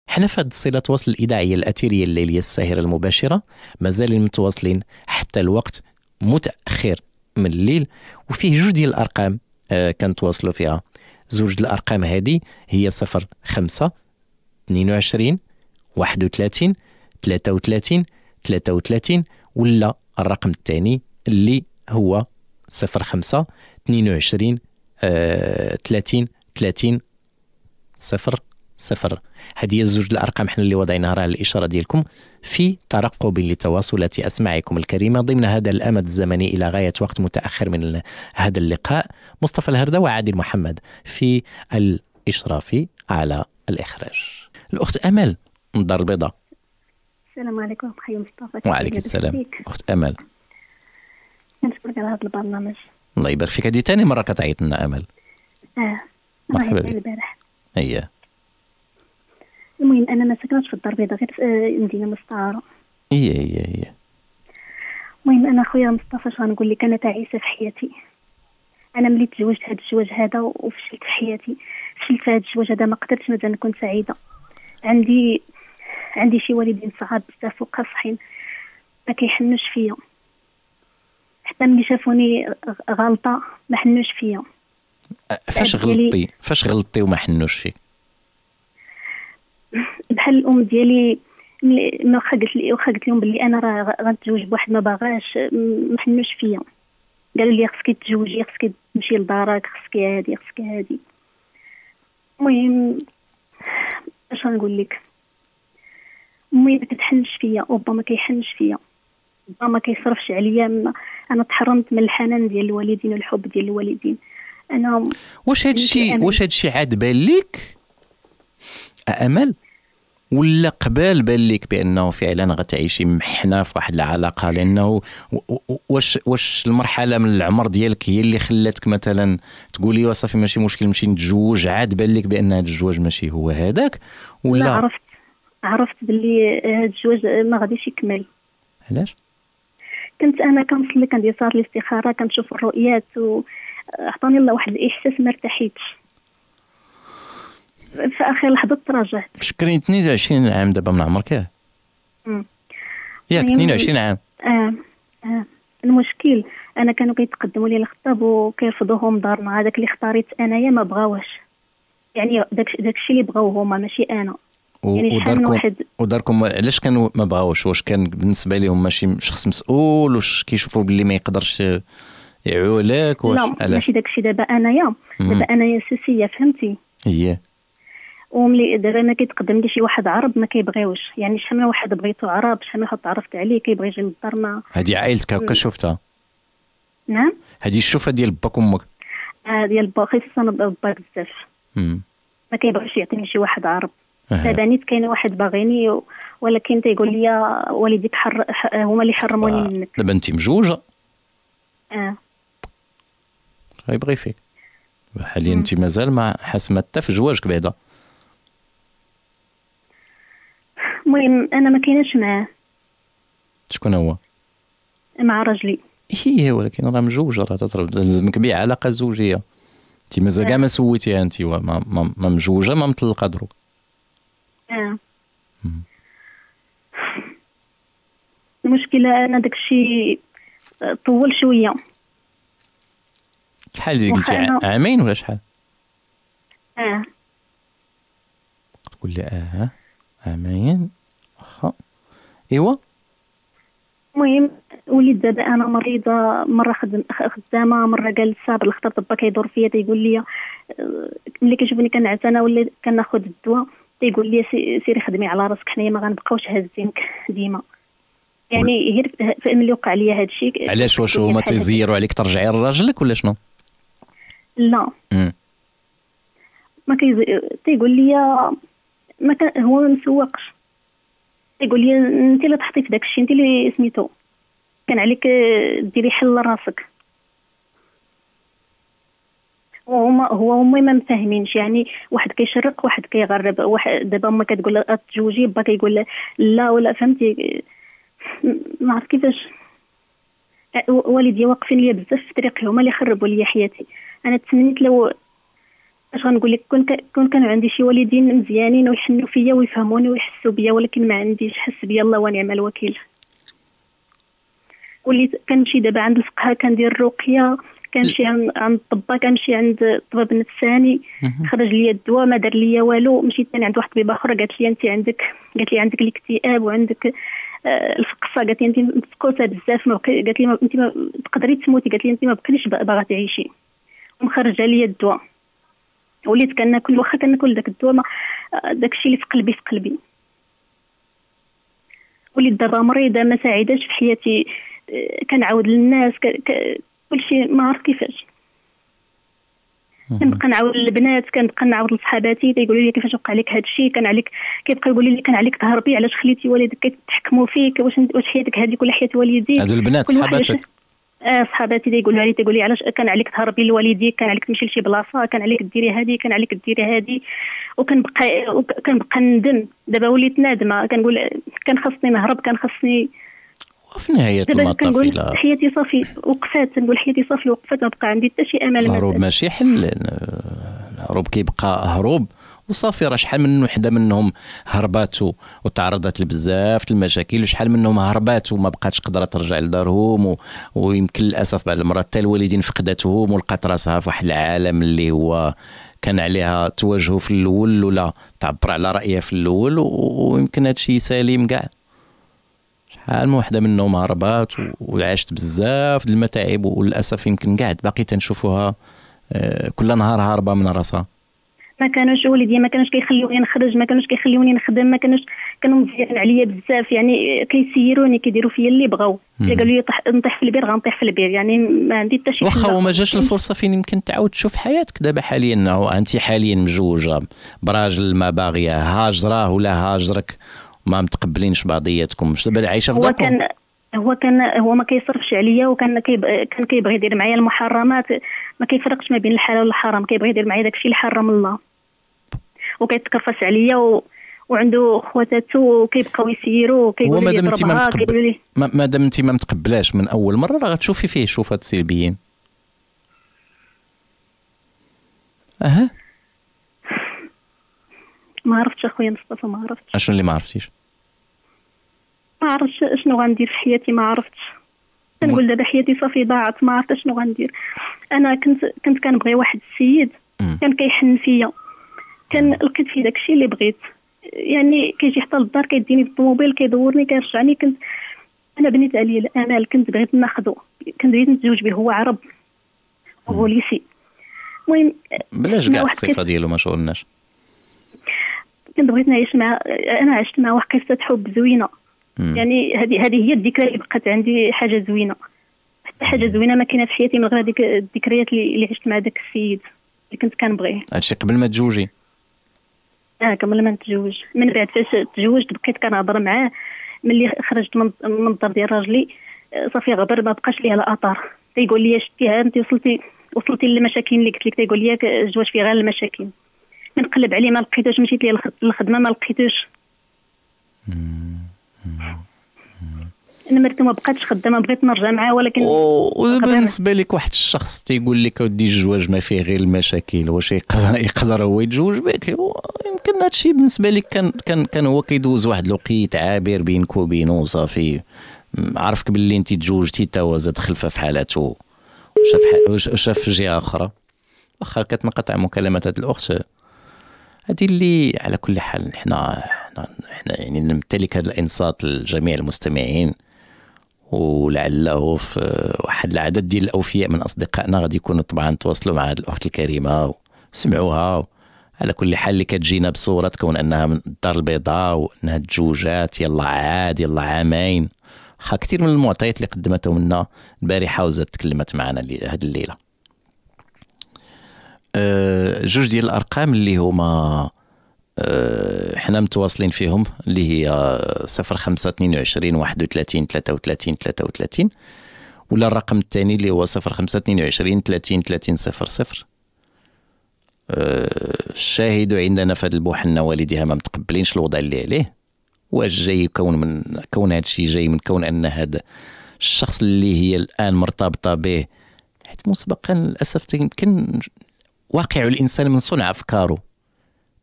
حنا في هذه الصلة تواصل الإذاعية الأثيرية الليلية الساهرة المباشرة مازال متواصلين حتى الوقت متأخر من الليل، وفيه جوج ديال الأرقام كنتواصلوا فيها. زوج الأرقام هذه هي 05 22 31 33 33، ولا الرقم الثاني اللي هو 05 22 30 30 00. هذه هي الزوج الأرقام حنا اللي وضعناها على الإشارة ديالكم في ترقب لتواصلات أسماعكم الكريمة ضمن هذا الأمد الزمني إلى غاية وقت متأخر من هذا اللقاء. مصطفى الهردة وعادل محمد في الإشراف على الإخراج. الأخت أمل من الدار البيضاء. السلام عليكم أخي مصطفى. وعليك السلام أخت أمل. كنشكرك على هذا البرنامج. الله يبارك فيك. هذه ثاني مرة كتعيط لنا أمل. مرحبا بك. البارح. أيه. المهم انا ما ساكناش في الدار البيضاء، غير مدينه مستعاره. ايه. المهم انا خويا مصطفى شنو غنقول لك، انا تعيسه في حياتي. انا ملي تزوجت هذا الزواج هذا وفشلت في حياتي، فشلت في هذا الزواج هذا، ما قدرتش مازال نكون سعيده. عندي شي والدين صعاب بزاف وقاصحين، ما كيحنوش فيا، حتى ملي شافوني غلطه ما حنوش فيا. فاش غلطتي وما حنوش فيك؟ بحال الام ديالي ما قالت لهم باللي انا راه غنتزوج بواحد ما باغاش، ما حنوش فيا. قالوا لي خصك تتزوجي، خصك تمشي لدارك، خصك هادي. المهم اش غنقول لك، امي ما كتحنش فيا، وبا ما كيحنش فيا، با ما كيصرفش عليا. انا تحرمت من الحنان ديال الوالدين والحب ديال الوالدين. انا واش هادشي عاد بان لك امل، ولا قبال بان لك بانه فعلا غتعيشي محنه في واحد العلاقه؟ لانه واش المرحله من العمر ديالك هي اللي خلاتك مثلا تقولي وصافي ماشي مشكل نمشي نتزوج؟ عاد بان لك بان هذا الزواج ماشي هو هذاك ولا؟ لا، عرفت باللي هذا الزواج ما غاديش يكمل. علاش؟ كنت انا كنصلي، كندير صلاه الاستخاره، كنشوف الرؤيات، وعطاني الله واحد الاحساس ما ارتحيتش. في اخر لحظه تراجعت. تشكرين 22 عام دابا من عمرك ياك 22 عام. المشكل انا كانوا كيتقدموا لي الخطاب وكيرفضوهم دارنا. هذاك اللي اختاريت انايا ما بغاوش، يعني داكشي اللي بغاو هما ماشي انا. يعني وداركم علاش كانوا ما بغاوش؟ واش كان بالنسبه لهم ماشي شخص مسؤول؟ واش كيشوفوا باللي ما يقدرش يعولك؟ واش لا ماشي داكشي. دابا انايا سوسيه، فهمتي؟ اييه. وملي دابا ما كيتقدم لي شي واحد عرب ما كيبغيوش، يعني شحال من واحد بغيتو عرب، شحال من واحد تعرفت عليه كيبغي يجي للدار. ما هذه عائلتك هكا شفتها؟ نعم، هذه الشوفه ديال باك وامك. ديال با، خصوصا باك بزاف. ما كيبغيش يعطيني شي واحد عرب. دابا نيت كاين واحد باغيني، ولكن تيقول لي والديك هما اللي حرموني منك. دابا انت مجوجه. غيبغي فيك حاليا. انت مازال ما حاسمه حتى في زواجك بعدا. المهم انا ما كايناش معاه. شكون هو؟ مع راجلي. هي ولكن راه مجوجه، راه تطلب لازمك بيه علاقه زوجيه. انت مازال كاع ما سويتيها، انت ما مجوجه ما مطلقه دروك. المشكله انا داكشي طول شويه. شحال اللي قلتي؟ عامين ولا شحال؟ تقول لي عامين واخا. ايوا. المهم وليت دابا انا مريضه، مره خدامه، مره جالسه بالخطر. با كيدور فيا تيقول لي ملي كيشوفني كنعسانه ولا كناخذ الدواء تيقول لي سيري خدمي على راسك، حنايا ما غنبقاوش هازينك ديما. يعني غير ملي وقع لي هذا الشيء. علاش؟ واش هما تيزيروا عليك ترجعي لراجلك ولا شنو؟ لا ما تيقول لي ما كان هو ما مسوقش. يقول لي انت اللي تحطي في داك الشيء، انت اللي سميتو، كان عليك ديري حل لراسك. هما ما مفاهمينش، يعني واحد كيشرق واحد كيغرب. واحد دابا ما كتقول لها تزوجي، با كيقول لا ولا، فهمتي؟ ما عرفت كيفاش. والدي واقفين ليا بزاف في طريقي، هما اللي خربوا لي حياتي. انا تمنيت لو اش غنقول لك، كون كانوا عندي شي والدين مزيانين ويحنوا فيا ويفهموني ويحسوا بيا، ولكن ما عنديش. حس بيا الله ونعم الوكيل. وليت كنمشي دابا عند الفقهاء، كندير الرقيه، كنمشي عند الطباء، كنمشي عند الطبيب النفساني، خرج لي الدواء ما دار لي والو. مشيت ثاني عند واحد الطبيبه اخرى، قالت لي انت عندك، قالت لي عندك الاكتئاب وعندك الفقصه. قالت لي انت مفقوسه بزاف، قالت لي انت ما تقدري تموتي، قالت لي انت ما بقيتيش باغا تعيشي، ومخرجه لي الدواء. وليت كناكل، واخا كناكل داك الدواء داكشي اللي في قلبي في قلبي. وليت دابا مريضه ما ساعداش في حياتي، كنعاود للناس كلشي ما عرفت كيفاش. كنبقى نعاود للبنات، كنبقى نعاود لصحاباتي تيقولوا لي كيفاش وقع لك هذا الشيء، كان عليك، كيبقى يقولوا لي كان عليك تهربي، علاش خليتي والدك كيتحكموا فيك، واش حياتك هذيك ولا حياه والديك. هذو البنات صحاباتك؟ صحاباتي تيقولوا لي، تيقول لي علاش كان عليك تهربي لوالديك، كان عليك تمشي لشي بلاصه، كان عليك ديري هذه، كان عليك ديري هذه. وكنبقى ندم. دابا وليت نادمه، كنقول كان خصني نهرب، كان خصني. وفي نهاية المطاف إلا حياتي صافي وقفات، نقول حياتي صافي وقفات، ما بقى عندي حتى شي امل. الهروب ماشي حل، الهروب كيبقى هروب وصافي. راه شحال من وحده منهم هربات وتعرضت لبزاف المشاكل، وشحال منهم هربات وما بقاتش قادره ترجع لدارهم، ويمكن للاسف بعض المرات حتى الوالدين فقدتهم ولقات راسها في واحد العالم اللي هو كان عليها تواجهه في الاول ولا تعبر على رايها في الاول، ويمكن هذا الشيء سليم كاع. شحال من وحده منهم هربات وعاشت بزاف د المتاعب، وللاسف يمكن قاعد باقي تنشوفوها كل نهار هاربه من راسها. ما كانوش وليدي، ما كانوش كيخليوني نخرج، ما كانوش كيخليوني نخدم، ما كانوش، كانوا مزيان عليا بزاف، يعني كيسيروني، كيديروا فيا اللي بغاو. قالوا لي نطيح في البير غنطيح في البير، يعني ما عندي حتى شي. واخا وما جاش الفرصه فين يمكن تعاود تشوف حياتك دابا حاليا؟ انت حاليا مجوجه براجل ما باغيه، هاجره ولا هاجرك، ما متقبلينش بعضياتكم، مش دابا عايشه في داركم؟ هو ما كيصرفش عليا، وكان كان كيبغي يدير معايا المحرمات، ما كيفرقش ما بين الحلال والحرام، كيبغي يدير معايا داكشي اللي حرم الله، وكيتكرفس عليا وعنده خواتاتو وكيبقاو يسيروا وكيقولوا لي ضربها، كيقولوا لي ما دام انت ما متقبلاش من اول مره راه غتشوفي فيه شوفات سلبيين. ما عرفتش اخويا مصطفى، ما عرفتش. اشنو اللي ما عرفتيش؟ ما عرفتش شنو غندير في حياتي، ما عرفتش. كنقول دابا حياتي صافي ضاعت، ما عرفت شنو غندير. انا كنت كنبغي واحد السيد كان كيحن فيا، كان لقيت فيه داكشي اللي بغيت، يعني كيجي حتى للدار كيديني بالطوموبيل كيدورني كيرجعني. انا بنيت عليه الامال، كنت بغيت ناخذه، كنت بغيت نتزوج به، هو عرب وبوليسي. المهم بلاش كاع الصفه ديالو ما شغلناش. كنت بغيت نعيش مع، انا عشت مع واحد قصه حب زوينه، يعني هذه هي الذكرى اللي بقات عندي، حاجه زوينه. حتى حاجه زوينه ما كاينه في حياتي من غير هذيك الذكريات اللي عشت مع داك السيد اللي كنت كنبغيه. هادشي قبل ما تزوجي؟ قبل ما نتزوج. من بعد فاش تزوجت بقيت كنهضر معاه، ملي خرجت من الدار ديال راجلي صافي غبر، ما بقاش ليه الاثار. تيقول لي شتيها انت وصلتي للمشاكل اللي قلت لك، تيقول لي الزواج فيه غير المشاكل. كنقلب عليه ما لقيتوش، مشيت ليه للخدمه ما لقيتوش. نمرت ما بقاتش خدامه، بغيت نرجع معاه ولكن. وبالنسبه لك واحد الشخص تيقول لك اودي الزواج ما فيه غير المشاكل، واش يقدر هو يتزوج بك؟ يمكن هادشي بالنسبه لك كان هو كيدوز واحد الوقيت عابر بينك وبينه وصافي، عرفك باللي انت تزوجتي تا هو زاد خلفه في حالته وشاف جهه اخرى. واخا كتنقطع مكالمه هاد الاخت هذه اللي على كل حال حنا يعني نمتلك هذا الانصات لجميع المستمعين، ولعله في واحد العدد ديال الاوفياء من اصدقائنا غادي يكونوا طبعا تواصلوا مع هذه الاخت الكريمه وسمعوها. على كل حال اللي كتجينا بصوره تكون انها من الدار البيضاء وانها تزوجات يلا عاد يلا عامين، واخا كثير من المعطيات اللي قدمتهم لنا البارحه وزادت تكلمت معنا هذه الليله. جوج ديال الارقام اللي هما حنا متواصلين فيهم، اللي هي 0522 31 33 33، ولا الرقم الثاني اللي هو 0522 30 30 00. الشاهد عندنا في هذا البوحه والديها ما متقبلينش الوضع اللي عليه. واش جاي كون هذا الشيء جاي من كون ان هذا الشخص اللي هي الان مرتبطه به، حيت مسبقا للاسف يمكن واقع الانسان من صنع افكاره.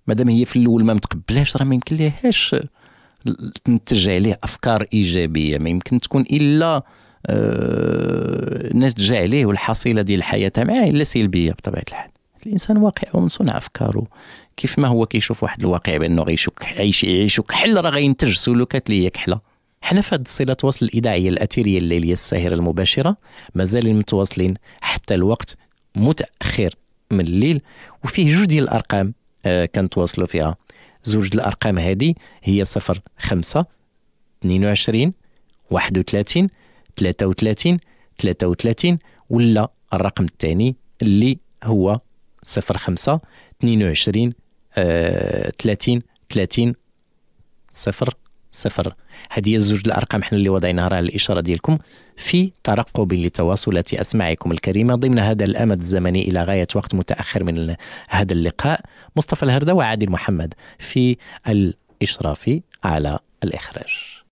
مادام هي في الاول ما متقبلاش، راه ما يمكن ليهاش تنتج عليه افكار ايجابيه، ما يمكن تكون الا ناتج عليه والحصيله ديال الحياه معاه الا سلبيه بطبيعه الحال. الانسان واقع ومن صنع افكاره، كيف ما هو كيشوف واحد الواقع بانه يعيش كحل، راه غينتج سلوكات اللي هي كحله. حنا في هذه الصله التواصل الاذاعيه الاثيريه الليليه الساهره المباشره مازالين متواصلين حتى الوقت متاخر من الليل، وفيه جوج ديال الارقام كنتواصلوا فيها. زوج الارقام هذه هي 05 22 31 33 33، ولا الرقم الثاني اللي هو 05 22 30 30 00. هذه هي الزوج الارقام حنا اللي وضعناها راه الاشاره ديالكم في ترقب لتواصلات اسماعكم الكريمه ضمن هذا الامد الزمني الى غايه وقت متاخر من هذا اللقاء. مصطفى الهردة وعادل محمد في الاشراف على الاخراج.